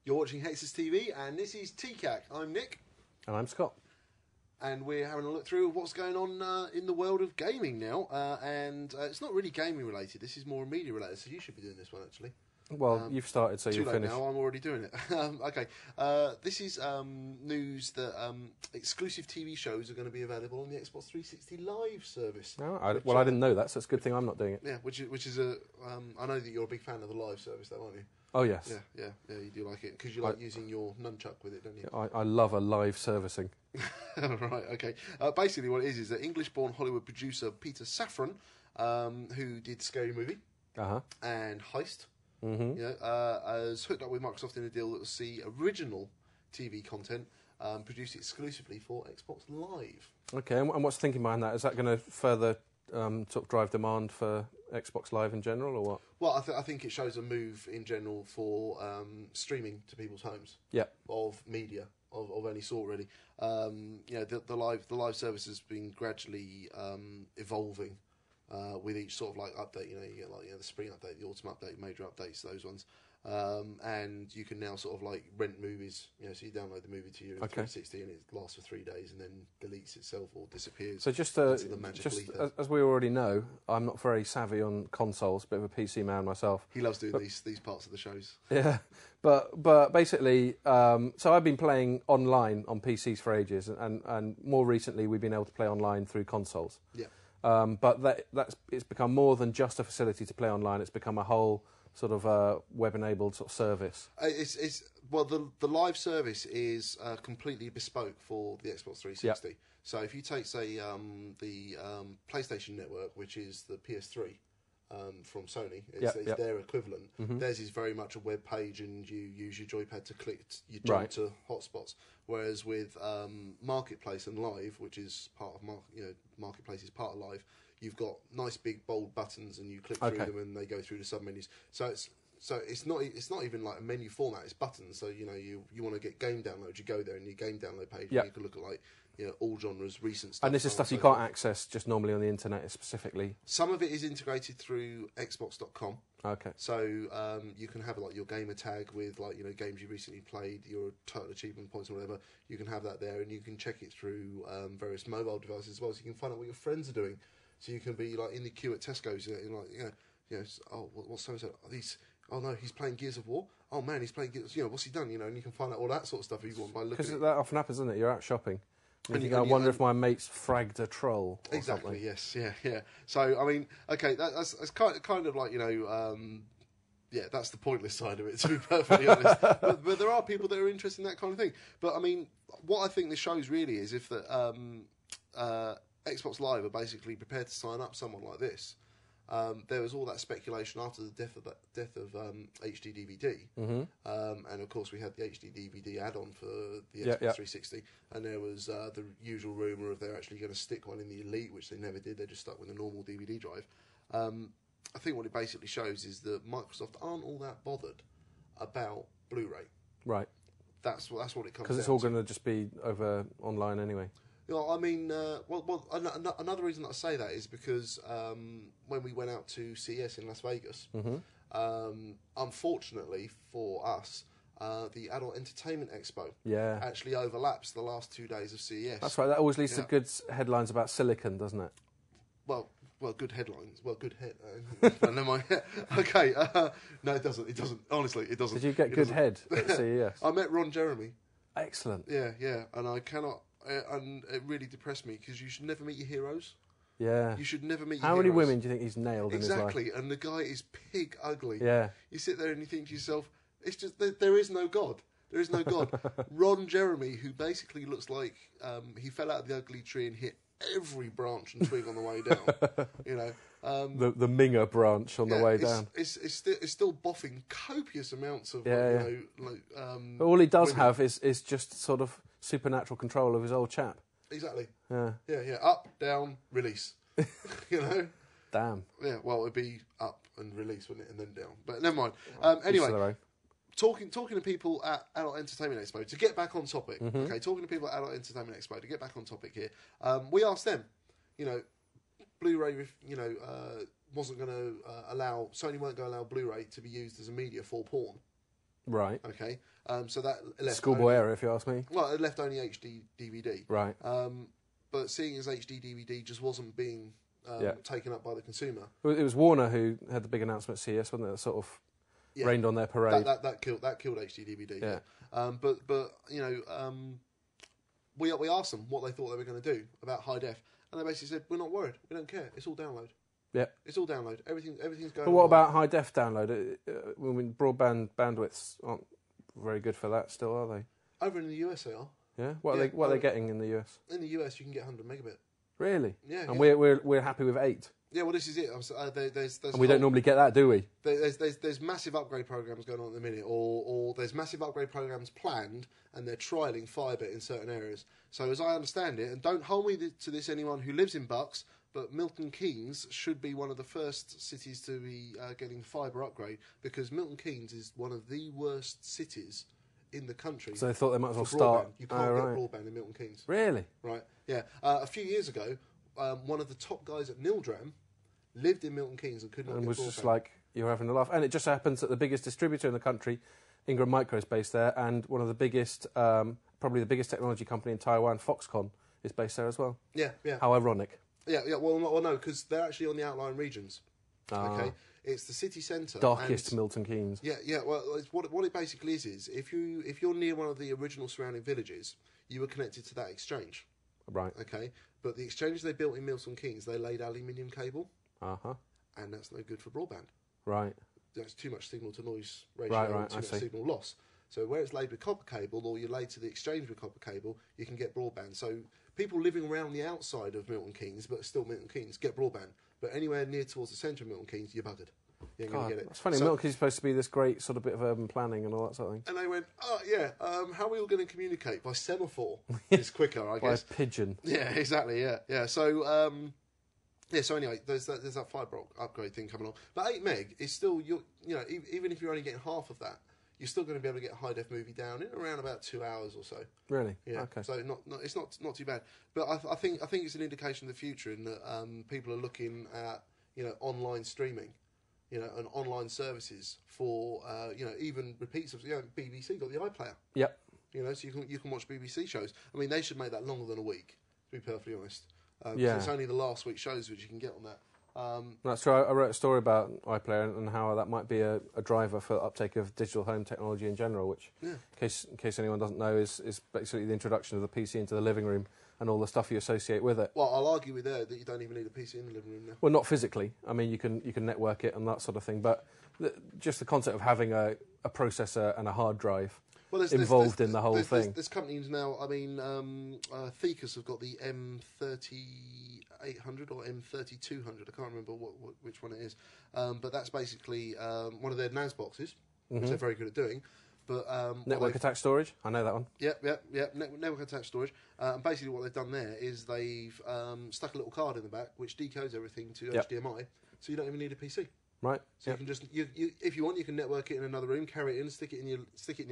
You're watching Hexus TV, and this is TCAAC. I'm Nick. And I'm Scott. And we're having a look through what's going on in the world of gaming now. And it's not really gaming related. This is more media related, so you should be doing this one, actually. Well, you've started, so you'll finish. Now, I'm already doing it. Okay. This is news that exclusive TV shows are going to be available on the Xbox 360 Live service. Oh, I didn't know that, so it's a good thing I'm not doing it. Yeah, which is a... I know that you're a big fan of the Live service, though, aren't you? Oh, yes. Yeah, you do like it, because you like using your nunchuck with it, don't you? I love a live servicing. Right, okay. Basically what it is that English-born Hollywood producer Peter Safran, who did Scary Movie and Heist, has hooked up with Microsoft in a deal that will see original TV content produced exclusively for Xbox Live. Okay, and what's the thinking behind that? Is that going to further sort of drive demand for Xbox Live in general, or what? Well, I think it shows a move in general for streaming to people's homes. Of media of any sort, really. The live service has been gradually evolving with each sort of like update. You get like the spring update, the autumn update, major updates, those ones. And you can now sort of like rent movies. So you download the movie to your 360 and it lasts for 3 days and then deletes itself or disappears. So just as we already know, I'm not very savvy on consoles, bit of a PC man myself. He loves doing these parts of the shows. Yeah, but basically, so I've been playing online on PCs for ages, and more recently we've been able to play online through consoles. Yeah. But it's become more than just a facility to play online. It's become a whole sort of web-enabled sort of service. The live service is completely bespoke for the Xbox 360. So if you take, say, the PlayStation Network, which is the PS3 from Sony, it's their equivalent. Theirs is very much a web page, and you use your joypad to click, you jump to hotspots. Whereas with Marketplace and Live, which is part of Marketplace is part of Live, you've got nice big bold buttons, and you click through them, and they go through the submenus. So it's not even like a menu format; it's buttons. So you want to get game downloads, you go there and your game download page, and you can look at like all genres, recent stuff. And this is stuff you can't access just normally on the internet specifically. Some of it is integrated through Xbox.com. Okay. So you can have like your gamer tag with like games you recently played, your total achievement points or whatever. You can have that there, and you can check it through various mobile devices as well. So you can find out what your friends are doing. So you can be like in the queue at Tesco's, what's so and so? Oh no, he's playing Gears of War. Oh man, he's playing Gears. What's he done? And you can find out all that sort of stuff if you want by looking. Because that often happens, doesn't it? You're out shopping. I wonder if my mate's fragged a troll. Or exactly. Something. Yes. Yeah. So I mean, okay, that's kind of like that's the pointless side of it, to be perfectly honest. But there are people that are interested in that kind of thing. But I mean, what I think this shows really is if Xbox Live are basically prepared to sign up someone like this. There was all that speculation after the death of HD DVD, and of course we had the HD DVD add-on for the Xbox 360, and there was the usual rumor of they're actually going to stick one in the Elite, which they never did. They just stuck with a normal DVD drive. I think what it basically shows is that Microsoft aren't all that bothered about Blu-ray. Right. That's what it comes down to. Because it's all going to just be over online anyway. I mean, another reason that I say that is because when we went out to CES in Las Vegas, unfortunately for us, the Adult Entertainment Expo actually overlaps the last 2 days of CES. That's right. That always leads to good headlines about silicon, doesn't it? Well, good headlines. Well, good head. Never mind. Okay. No, it doesn't. It doesn't. Honestly, it doesn't. Did you get good head at CES? I met Ron Jeremy. Excellent. Yeah. And I cannot... and it really depressed me, because you should never meet your heroes. Yeah. You should never meet your heroes. How many women do you think he's nailed in his life? Exactly, and the guy is pig ugly. Yeah. You sit there and you think to yourself, it's just, there is no God. There is no God. Ron Jeremy, who basically looks like he fell out of the ugly tree and hit every branch and twig on the way down. The Minger branch on the way down. It's still boffing copious amounts of but all he does have is just sort of supernatural control of his old chap. Exactly. Yeah. Up, down, release. Damn. Yeah. Well, it'd be up and release, wouldn't it, and then down. But never mind. Anyway. Talking to people at Adult Entertainment Expo, to get back on topic, talking to people at Adult Entertainment Expo, to get back on topic here, we asked them, Blu-ray, wasn't going to Sony weren't going to allow Blu-ray to be used as a media for porn. Right. Okay. So that left Schoolboy error, if you ask me. Well, it left only HD DVD. Right. But seeing as HD DVD just wasn't being taken up by the consumer. It was Warner who had the big announcement at CES, wasn't it? That sort of rained on their parade. That killed HD DVD. Yeah. But you know, we asked them what they thought they were going to do about high def, and they basically said, "We're not worried. We don't care. It's all download. Yeah. It's all download. Everything's going." But what about high def download? I mean, broadband bandwidths aren't very good for that. Still, are they? Over in the US, they are. Yeah. What are they getting in the US? In the US, you can get 100 megabit. Really? Yeah. And we're happy with 8. Yeah, well, this is it. There's and we don't normally get that, do we? There's massive upgrade programs going on at the minute, or there's massive upgrade programs planned, and they're trialing fibre in certain areas. So as I understand it, and don't hold me to this, anyone who lives in Bucks, but Milton Keynes should be one of the first cities to be getting fibre upgrade, because Milton Keynes is one of the worst cities in the country. So they thought they might as well start. You can't get broadband in Milton Keynes. Really? Right. Yeah. A few years ago, one of the top guys at Nildram lived in Milton Keynes and could not get broadband. And was just like, you're having a laugh. And it just happens that the biggest distributor in the country, Ingram Micro, is based there, and one of the biggest, probably the biggest technology company in Taiwan, Foxconn, is based there as well. Yeah, yeah. How ironic. Yeah, yeah. Well, no, because they're actually on the outlying regions. Okay, it's the city centre. Darkest Milton Keynes. Yeah, yeah. Well, what it basically is if you're near one of the original surrounding villages, you were connected to that exchange. Right. Okay, but the exchanges they built in Milton Keynes, they laid aluminium cable. And that's no good for broadband. Right. There's too much signal to noise ratio, right, too much signal loss. So where it's laid with copper cable, or you're laid to the exchange with copper cable, you can get broadband. So people living around the outside of Milton Keynes, but still Milton Keynes, get broadband. But anywhere near towards the centre of Milton Keynes, you're buggered. You ain't going to get it. That's funny. So, Milton Keynes is supposed to be this great sort of bit of urban planning and all that sort of thing. And they went, oh, yeah, how are we all going to communicate? By semaphore. It's quicker, I guess. By pigeon. Yeah, exactly, yeah. Yeah, so... so anyway, there's that fibre upgrade thing coming on. But 8 meg is still, even if you're only getting half of that, you're still going to be able to get a high def movie down in around about 2 hours or so. Really? Yeah. Okay. So it's not too bad. But I think it's an indication of the future in that people are looking at online streaming, and online services for even repeats of BBC got the iPlayer. Yep. So you can watch BBC shows. I mean, they should make that longer than a week, to be perfectly honest. It's only the last week's shows which you can get on that. That's true. I wrote a story about iPlayer and how that might be a driver for uptake of digital home technology in general, which, in case anyone doesn't know, is basically the introduction of the PC into the living room and all the stuff you associate with it. Well, I'll argue with that you don't even need a PC in the living room now. Well, not physically. I mean, you can network it and that sort of thing, but just the concept of having a processor and a hard drive involved in the whole thing. There's companies now, I mean, Thecus have got the M3800 or M3200, I can't remember which one it is, but that's basically one of their NAS boxes, which they're very good at doing. But network attached storage, I know that one. Yep. Network attached storage. And basically, what they've done there is they've stuck a little card in the back which decodes everything to HDMI, so you don't even need a PC. Right. So you can just, if you want, you can network it in another room, carry it in, stick it in your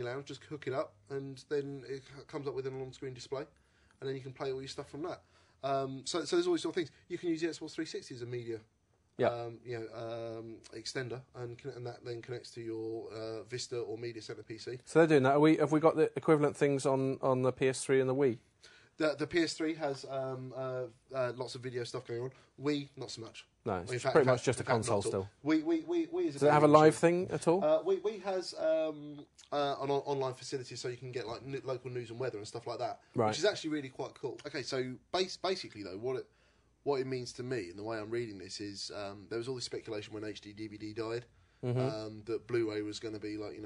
lounge, just hook it up, and then it comes up with an on-screen display, and then you can play all your stuff from that. So there's all these sort of things. You can use the Xbox 360 as a media. Extender, and that then connects to your Vista or Media Center PC. So they're doing that. Have we got the equivalent things on the PS3 and the Wii? The PS3 has lots of video stuff going on. Wii, not so much. No, it's pretty much just a console still. Wii is Does it have a live thing at all? Wii has an online facility, so you can get like local news and weather and stuff like that, which is actually really quite cool. Okay, so basically though, what it means to me and the way I'm reading this is there was all this speculation when HD DVD died. That Blu-ray was going to be like,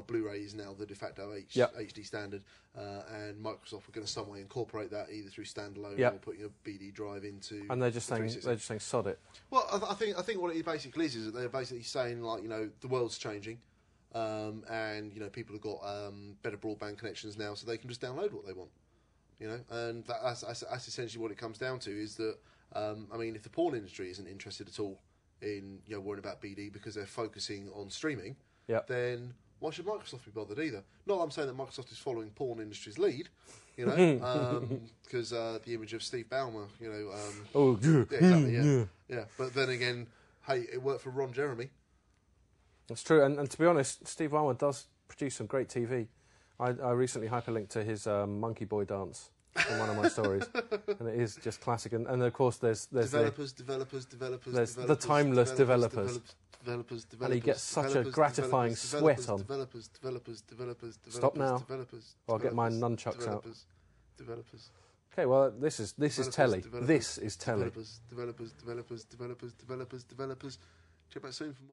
Blu-ray is now the de facto HD standard, and Microsoft were going to some way incorporate that either through standalone or putting a BD drive into. And they're just saying sod it. Well, I think what it basically is that they're basically saying like the world's changing, and people have got better broadband connections now, so they can just download what they want, and that's essentially what it comes down to. Is that if the porn industry isn't interested at all in worrying about BD because they're focusing on streaming, then why should Microsoft be bothered either? Not that I'm saying that Microsoft is following porn industry's lead, because the image of Steve Ballmer, exactly, yeah. But then again, hey, it worked for Ron Jeremy. That's true, and to be honest, Steve Ballmer does produce some great TV. I recently hyperlinked to his Monkey Boy dance in one of my stories, and it is just classic. And of course, there's the timeless developers. And he gets such a gratifying sweat on. Stop now, or I'll get my nunchucks out. Okay, well, this is telly. This is telly. Developers. Check back soon for more.